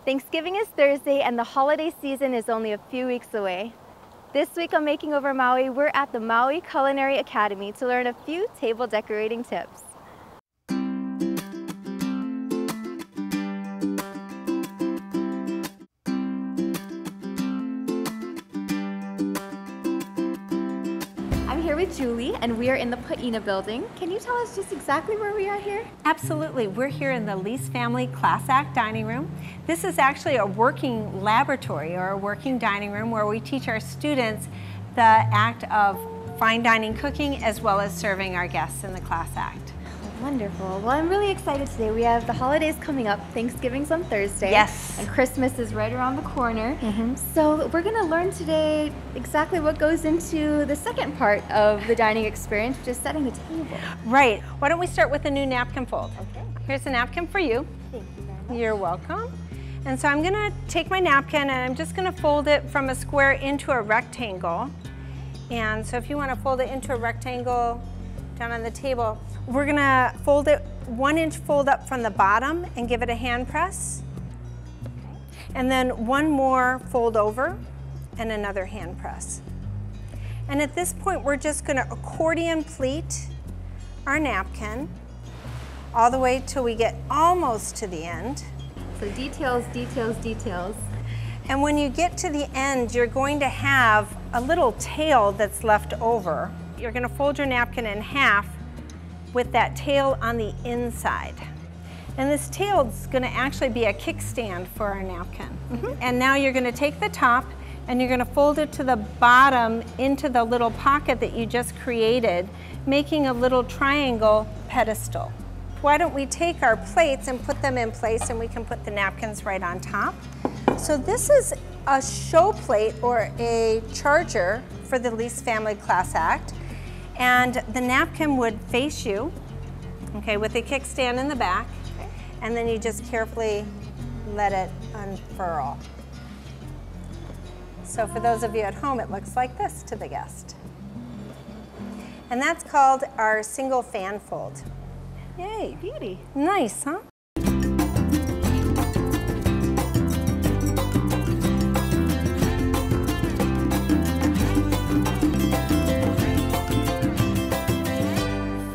Thanksgiving is Thursday and the holiday season is only a few weeks away. This week on Making Over Maui, we're at the Maui Culinary Academy to learn a few table decorating tips. I'm here with Julie and we are in the Paina building. Can you tell us just exactly where we are here? Absolutely. We're here in the Lease Family Class Act Dining Room. This is actually a working laboratory or a working dining room where we teach our students the act of fine dining cooking as well as serving our guests in the class act. Wonderful. Well, I'm really excited today. We have the holidays coming up. Thanksgiving's on Thursday. Yes. And Christmas is right around the corner. So we're going to learn today exactly what goes into the second part of the dining experience, which is setting the table. Right. Why don't we start with a new napkin fold? Okay. Here's a napkin for you. Thank you very much. You're welcome. And so I'm going to take my napkin and I'm just going to fold it from a square into a rectangle. And so if you want to fold it into a rectangle down on the table, we're going to fold it 1 inch fold up from the bottom and give it a hand press. And then one more fold over and another hand press. And at this point, we're just going to accordion pleat our napkin all the way till we get almost to the end. So details, details, details. And when you get to the end, you're going to have a little tail that's left over. You're going to fold your napkin in half with that tail on the inside. And this tail is going to actually be a kickstand for our napkin. And now you're going to take the top and you're going to fold it to the bottom into the little pocket that you just created, making a little triangle pedestal. Why don't we take our plates and put them in place and we can put the napkins right on top. So this is a show plate or a charger for the Lease Family Class Act. And the napkin would face you, okay, with the kickstand in the back. And then you just carefully let it unfurl. So for those of you at home, it looks like this to the guest. And that's called our single fan fold. Yay, beauty. Nice, huh?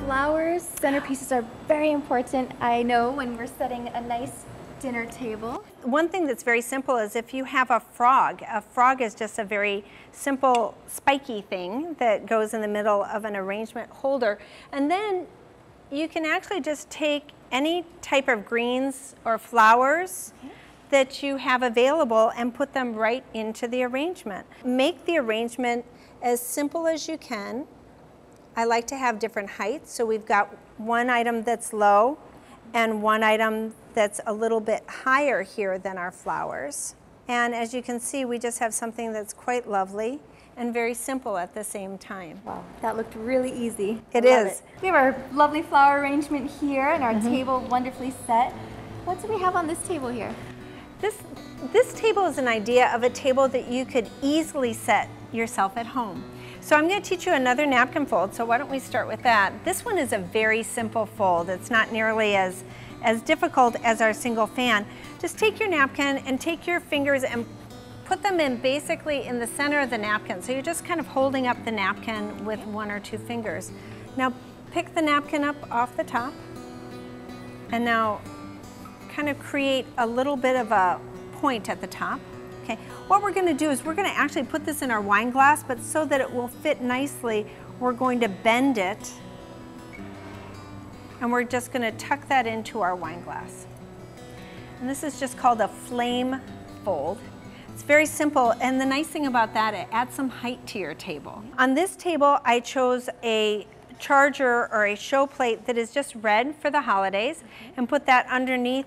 Flowers, centerpieces are very important, I know, when we're setting a nice dinner table. One thing that's very simple is if you have a frog is just a very simple spiky thing that goes in the middle of an arrangement holder. And then you can actually just take any type of greens or flowers that you have available and put them right into the arrangement. Make the arrangement as simple as you can. I like to have different heights, so we've got one item that's low and one item that's a little bit higher here than our flowers. And as you can see, we just have something that's quite lovely and very simple at the same time. Wow, that looked really easy. It is. We have our lovely flower arrangement here and our table wonderfully set. What do we have on this table here? This table is an idea of a table that you could easily set yourself at home. So I'm going to teach you another napkin fold, so why don't we start with that. This one is a very simple fold. It's not nearly as difficult as our single fan. Just take your napkin and take your fingers and put them in basically in the center of the napkin. So you're just kind of holding up the napkin with 1 or 2 fingers. Now pick the napkin up off the top and now kind of create a little bit of a point at the top. Okay. What we're going to do is we're going to actually put this in our wine glass, but so that it will fit nicely, we're going to bend it and we're just going to tuck that into our wine glass. And this is just called a flame fold. It's very simple, and the nice thing about that, it adds some height to your table. On this table, I chose a charger or a show plate that is just red for the holidays and put that underneath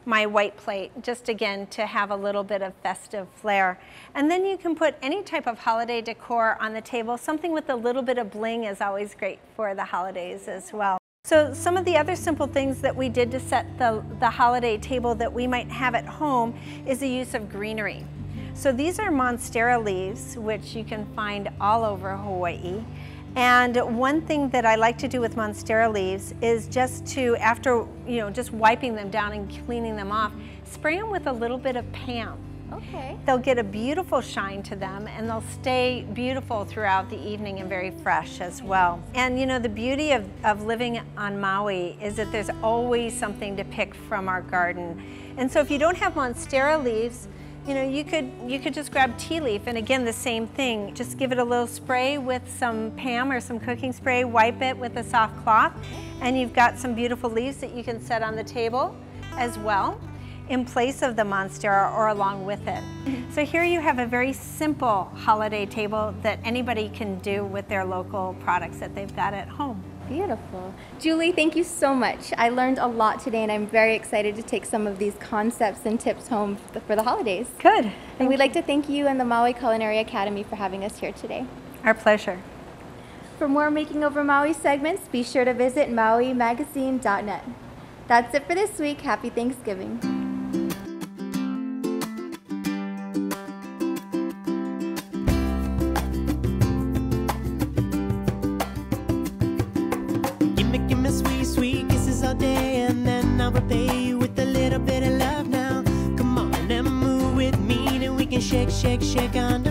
my white plate, just again to have a little bit of festive flair. And then you can put any type of holiday decor on the table. Something with a little bit of bling is always great for the holidays as well. So some of the other simple things that we did to set the holiday table that we might have at home is the use of greenery. So these are monstera leaves, which you can find all over Hawaii. And one thing that I like to do with monstera leaves is just to, after just wiping them down and cleaning them off, spray them with a little bit of Pam. Okay. They'll get a beautiful shine to them, and they'll stay beautiful throughout the evening and very fresh as well. And you know, the beauty of living on Maui is that there's always something to pick from our garden. And so if you don't have monstera leaves, you know, you could just grab tea leaf, and again, the same thing. Just give it a little spray with some Pam or some cooking spray, wipe it with a soft cloth, and you've got some beautiful leaves that you can set on the table as well, in place of the monstera or along with it. So here you have a very simple holiday table that anybody can do with their local products that they've got at home. Beautiful. Julie, thank you so much. I learned a lot today, and I'm very excited to take some of these concepts and tips home for the holidays. Good. And we'd like to thank you and the Maui Culinary Academy for having us here today. Our pleasure. For more Making Over Maui segments, be sure to visit MauiMagazine.net. That's it for this week. Happy Thanksgiving. Give me sweet, sweet kisses all day, and then I'll repay you with a little bit of love now. Come on and move with me, then we can shake, shake, shake on